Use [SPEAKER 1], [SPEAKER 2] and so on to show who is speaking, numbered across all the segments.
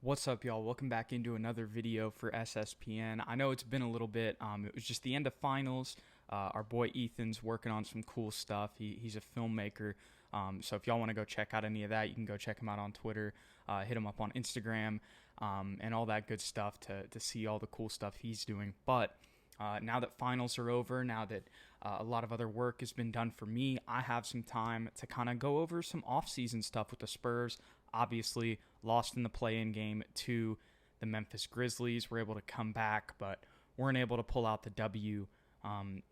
[SPEAKER 1] What's up, y'all? Welcome back into another video for SSPN. I know it's been a little bit. It was just the end of finals. Our boy Ethan's working on some cool stuff. He's a filmmaker. So if y'all want to go check out any of that, you can go check him out on Twitter, hit him up on Instagram, and all that good stuff to see all the cool stuff he's doing. But now that finals are over, now that a lot of other work has been done for me, I have some time to kind of go over some off-season stuff with the Spurs. Obviously, lost in the play-in game to the Memphis Grizzlies. We're able to come back, but weren't able to pull out the W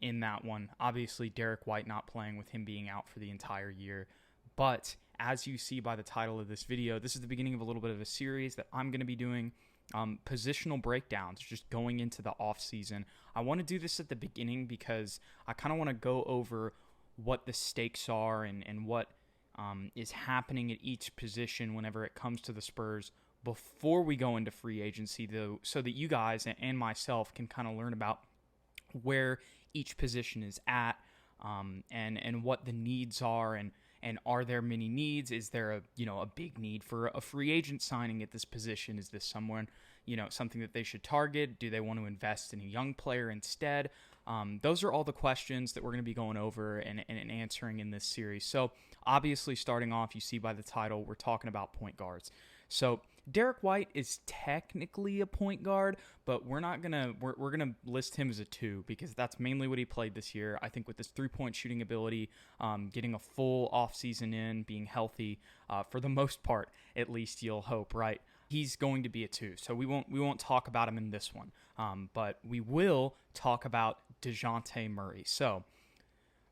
[SPEAKER 1] in that one. Obviously, Derek White not playing with him being out for the entire year. But as you see by the title of this video, this is the beginning of a little bit of a series that I'm going to be doing. Positional breakdowns, just going into the off season. I want to do this at the beginning because I kind of want to go over what the stakes are and what is happening at each position whenever it comes to the Spurs before we go into free agency, though, so that you guys and myself can kind of learn about where each position is at, and what the needs are, and are there many needs? Is there a big need for a free agent signing at this position? Is this someone, something that they should target? Do they want to invest in a young player instead? Those are all the questions that we're going to be going over and answering in this series. So obviously, starting off, you see by the title, we're talking about point guards. So Derek White is technically a point guard, but we're gonna list him as a 2 because that's mainly what he played this year. I think with his 3-point shooting ability, getting a full offseason in, being healthy, for the most part, at least you'll hope, right? He's going to be a 2, so we won't talk about him in this one, but we will talk about Dejounte Murray. So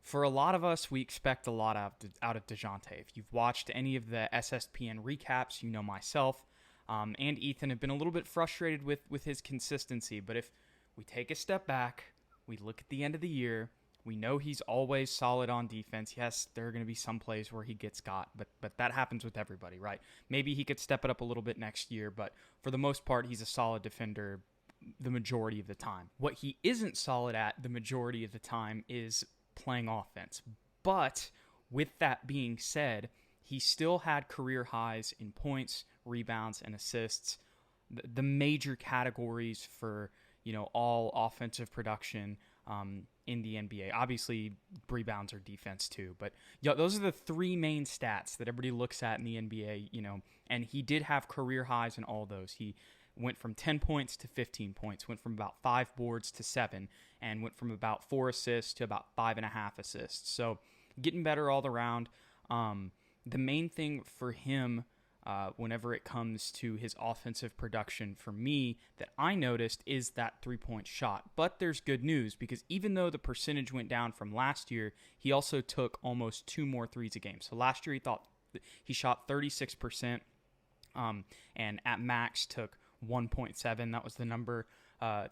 [SPEAKER 1] for a lot of us, we expect a lot out of Dejounte. If you've watched any of the SSPN recaps, you know myself and Ethan have been a little bit frustrated with his consistency. But if we take a step back, we look at the end of the year, we know he's always solid on defense. Yes, there are going to be some plays where he gets got, but that happens with everybody, right? Maybe he could step it up a little bit next year, but for the most part, he's a solid defender the majority of the time. What he isn't solid at the majority of the time is playing offense. But with that being said, he still had career highs in points, rebounds, and assists, the major categories for all offensive production in the NBA. Obviously, rebounds are defense too, but those are the 3 main stats that everybody looks at in the NBA. And he did have career highs in all those. He went from 10 points to 15 points, went from about 5 boards to 7, and went from about 4 assists to about 5.5 assists. So getting better all around. The main thing for him, whenever it comes to his offensive production for me that I noticed is that 3-point shot. But there's good news because even though the percentage went down from last year, he also took almost 2 more threes a game. So last year he shot 36%, and at max took 1.7. That was the number,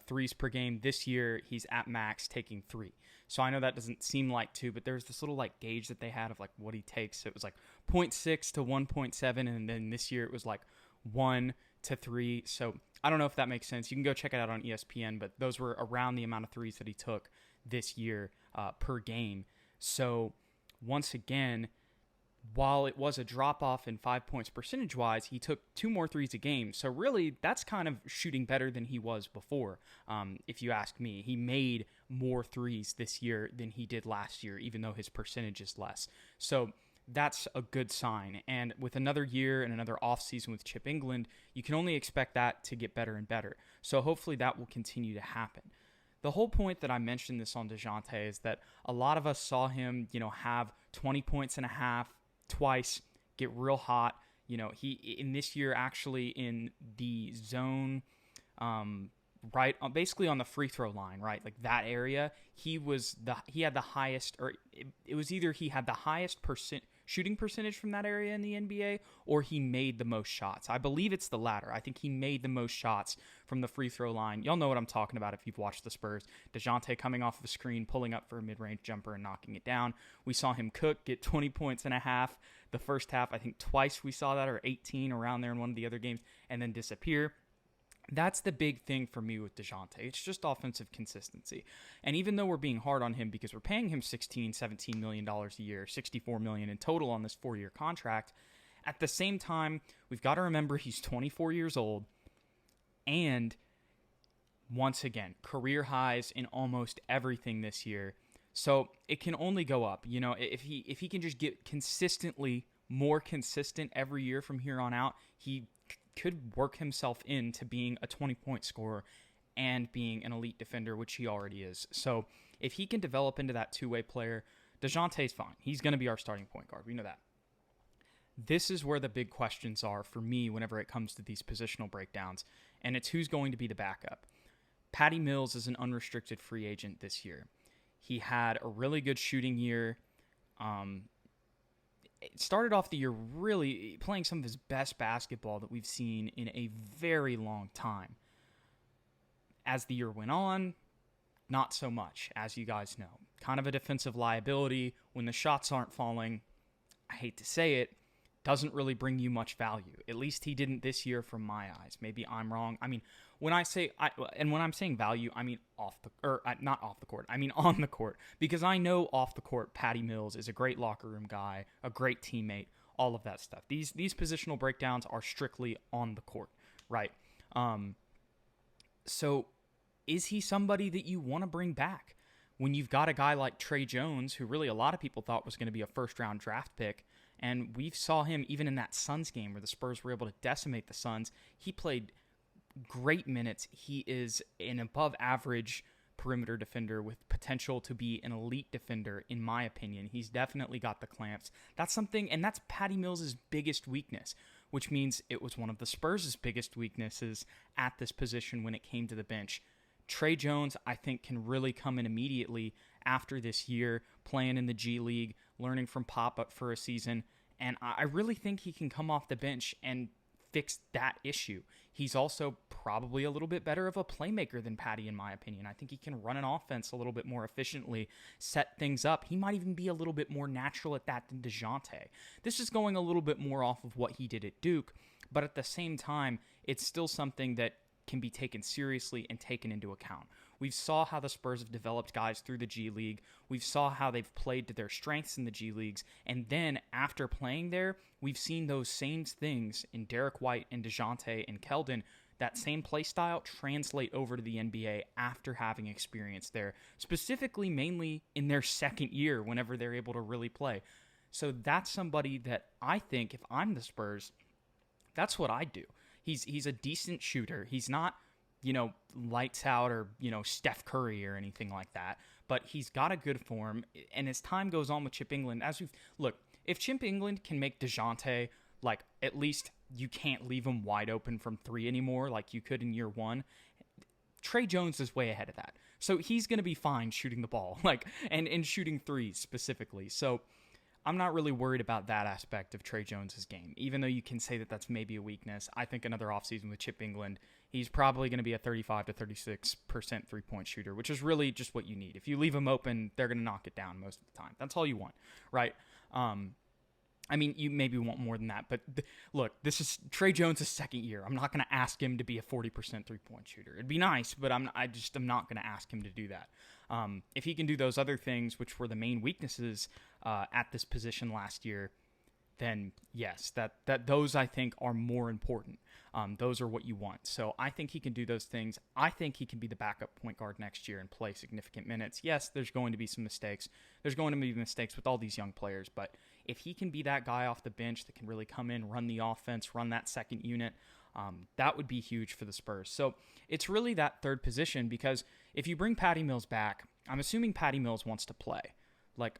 [SPEAKER 1] threes per game. This year he's at max taking 3. So I know that doesn't seem like 2, but there's this little gauge that they had of what he takes. It was 0.6 to 1.7, and then this year it was 1 to 3. So I don't know if that makes sense. You can go check it out on ESPN, but those were around the amount of threes that he took this year per game. So once again, while it was a drop-off in 5 points percentage-wise, he took 2 more threes a game. So really, that's kind of shooting better than he was before, if you ask me. He made more threes this year than he did last year, even though his percentage is less. So that's a good sign. And with another year and another offseason with Chip England, you can only expect that to get better and better. So hopefully that will continue to happen. The whole point that I mentioned this on Dejounte is that a lot of us saw him, have 20 points and a half, twice, get real hot. He in this year actually in the zone, right, basically on the free throw line, right, that area. He had the highest, or it was either he had the highest shooting percentage from that area in the NBA, or he made the most shots. I believe it's the latter. I think he made the most shots from the free throw line. Y'all know what I'm talking about if you've watched the Spurs. Dejounte coming off the screen, pulling up for a mid-range jumper and knocking it down. We saw him cook, get 20 points and a half the first half. I think twice we saw that, or 18 around there in one of the other games, and then disappear. That's the big thing for me with Dejounte. It's just offensive consistency. And even though we're being hard on him because we're paying him $16, $17 million a year, $64 million in total on this 4-year contract, At the same time, we've got to remember he's 24 years old, and once again, career highs in almost everything this year. So it can only go up. You know, if he can just get consistently more consistent every year from here on out, he could work himself into being a 20-point scorer and being an elite defender, which he already is. So if he can develop into that two-way player, Dejounte's fine. He's going to be our starting point guard. We know that. This is where the big questions are for me whenever it comes to these positional breakdowns, and it's who's going to be the backup. Patty Mills is an unrestricted free agent this year. He had a really good shooting year. It started off the year really playing some of his best basketball that we've seen in a very long time. As the year went on, not so much, as you guys know. Kind of a defensive liability. When the shots aren't falling, I hate to say it, doesn't really bring you much value. At least he didn't this year from my eyes. Maybe I'm wrong. I mean, when I'm saying value, I mean not off the court. I mean on the court. Because I know off the court, Patty Mills is a great locker room guy, a great teammate, all of that stuff. These positional breakdowns are strictly on the court, right? So is he somebody that you want to bring back when you've got a guy like Trey Jones, who really a lot of people thought was going to be a first-round draft pick, and we saw him even in that Suns game where the Spurs were able to decimate the Suns. He played great minutes. He is an above-average perimeter defender with potential to be an elite defender, in my opinion. He's definitely got the clamps. That's something, and that's Patty Mills' biggest weakness, which means it was one of the Spurs' biggest weaknesses at this position when it came to the bench. Trey Jones, I think, can really come in immediately after this year, playing in the G League, learning from Pop-Up for a season, and I really think he can come off the bench and fix that issue. He's also probably a little bit better of a playmaker than Patty, in my opinion. I think he can run an offense a little bit more efficiently, set things up. He might even be a little bit more natural at that than Dejounte. This is going a little bit more off of what he did at Duke, but at the same time, it's still something that can be taken seriously and taken into account. We saw how the Spurs have developed guys through the G League. We saw how they've played to their strengths in the G Leagues. And then after playing there, we've seen those same things in Derek White and Dejounte and Keldon, that same play style translate over to the NBA after having experience there, specifically mainly in their second year whenever they're able to really play. So that's somebody that I think if I'm the Spurs, that's what I'd do. He's a decent shooter. He's not, lights out or, Steph Curry or anything like that. But he's got a good form. And as time goes on with Chip England, if Chip England can make Dejounte, at least you can't leave him wide open from three anymore like you could in year one, Trey Jones is way ahead of that. So he's going to be fine shooting the ball, and shooting threes specifically. So I'm not really worried about that aspect of Trey Jones' game. Even though you can say that that's maybe a weakness, I think another offseason with Chip England, he's probably going to be a 35 to 36% three-point shooter, which is really just what you need. If you leave him open, they're going to knock it down most of the time. That's all you want, right? You maybe want more than that, but look, this is Trey Jones' second year. I'm not going to ask him to be a 40% three-point shooter. It'd be nice, but I'm not going to ask him to do that. If he can do those other things, which were the main weaknesses at this position last year, then yes, that those I think are more important. Those are what you want. So I think he can do those things. I think he can be the backup point guard next year and play significant minutes. Yes, there's going to be some mistakes. There's going to be mistakes with all these young players, but if he can be that guy off the bench that can really come in, run the offense, run that second unit, that would be huge for the Spurs. So it's really that third position, because if you bring Patty Mills back, I'm assuming Patty Mills wants to play.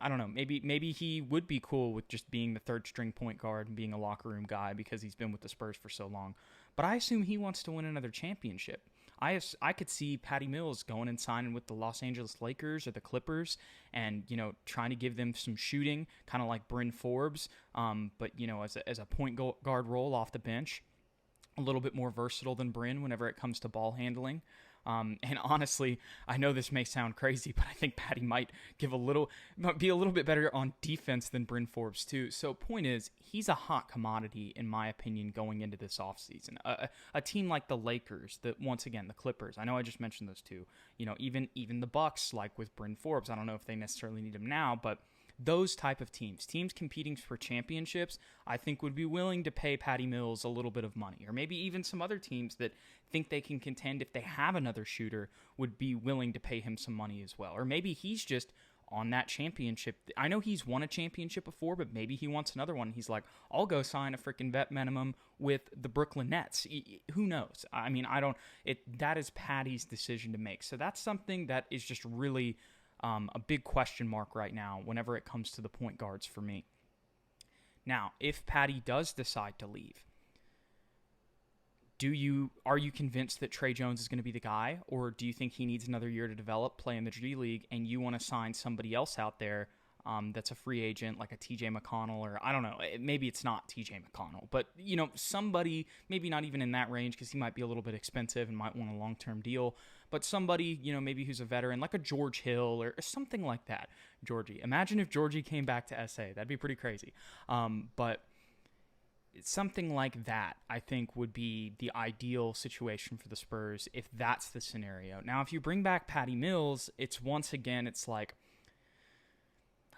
[SPEAKER 1] I don't know, maybe he would be cool with just being the third string point guard and being a locker room guy because he's been with the Spurs for so long. But I assume he wants to win another championship. I could see Patty Mills going and signing with the Los Angeles Lakers or the Clippers and, trying to give them some shooting, kind of like Bryn Forbes, but, as a point guard role off the bench, a little bit more versatile than Bryn whenever it comes to ball handling. And honestly, I know this may sound crazy, but I think Patty might be a little bit better on defense than Bryn Forbes too. So point is, he's a hot commodity in my opinion going into this offseason. A team like the Lakers, once again, the Clippers. I know I just mentioned those two. Even the Bucks, like with Bryn Forbes. I don't know if they necessarily need him now, but those type of teams competing for championships, I think would be willing to pay Patty Mills a little bit of money. Or maybe even some other teams that think they can contend if they have another shooter would be willing to pay him some money as well. Or maybe he's just on that championship. I know he's won a championship before, but maybe he wants another one. He's like, I'll go sign a freaking vet minimum with the Brooklyn Nets. Who knows? I mean, that is Patty's decision to make. So that's something that is just really a big question mark right now whenever it comes to the point guards for me. Now, if Patty does decide to leave, are you convinced that Trey Jones is going to be the guy, or do you think he needs another year to develop, play in the G League, and you want to sign somebody else out there that's a free agent, like a TJ McConnell, or I don't know, maybe it's not TJ McConnell, but somebody maybe not even in that range because he might be a little bit expensive and might want a long-term deal, but somebody maybe who's a veteran, like a George Hill or something like that. Georgie, imagine if Georgie came back to SA, that'd be pretty crazy. But something like that, I think, would be the ideal situation for the Spurs if that's the scenario. Now, if you bring back Patty Mills, it's like,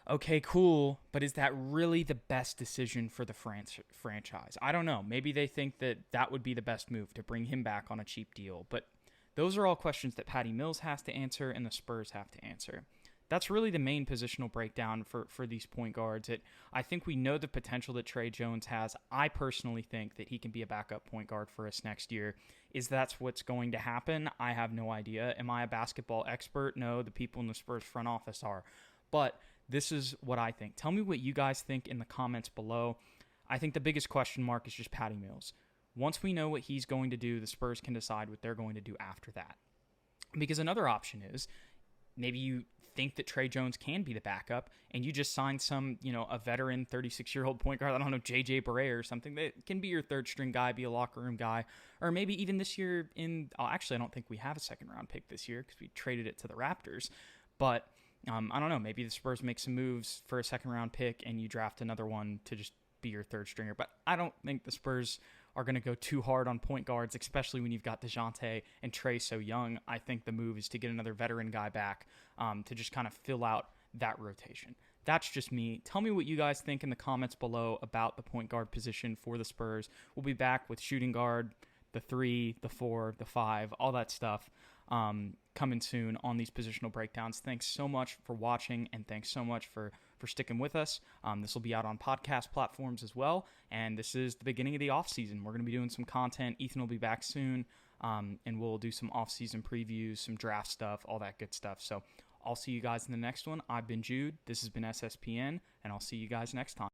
[SPEAKER 1] okay, cool, but is that really the best decision for the franchise? I don't know. Maybe they think that would be the best move, to bring him back on a cheap deal. But those are all questions that Patty Mills has to answer and the Spurs have to answer. That's really the main positional breakdown for these point guards. I think we know the potential that Trey Jones has. I personally think that he can be a backup point guard for us next year. Is that's what's going to happen? I have no idea. Am I a basketball expert? No, the people in the Spurs front office are. But this is what I think. Tell me what you guys think in the comments below. I think the biggest question mark is just Patty Mills. Once we know what he's going to do, the Spurs can decide what they're going to do after that. Because another option is maybe you think that Trey Jones can be the backup and you just sign a veteran 36-year-old point guard, I don't know, JJ Barea or something that can be your third string guy, be a locker room guy. Or maybe even this year actually, I don't think we have a second round pick this year because we traded it to the Raptors. But I don't know, maybe the Spurs make some moves for a second round pick and you draft another one to just be your third stringer. But I don't think the Spurs are going to go too hard on point guards, especially when you've got Dejounte and Trey so young. I think the move is to get another veteran guy back to just kind of fill out that rotation. That's just me. Tell me what you guys think in the comments below about the point guard position for the Spurs. We'll be back with shooting guard, the 3, the 4, the 5, all that stuff coming soon on these positional breakdowns. Thanks so much for watching, and thanks so much for sticking with us. This will be out on podcast platforms as well, and this is the beginning of the offseason. We're going to be doing some content. Ethan will be back soon, and we'll do some offseason previews, some draft stuff, all that good stuff. So I'll see you guys in the next one. I've been Jude. This has been SSPN, and I'll see you guys next time.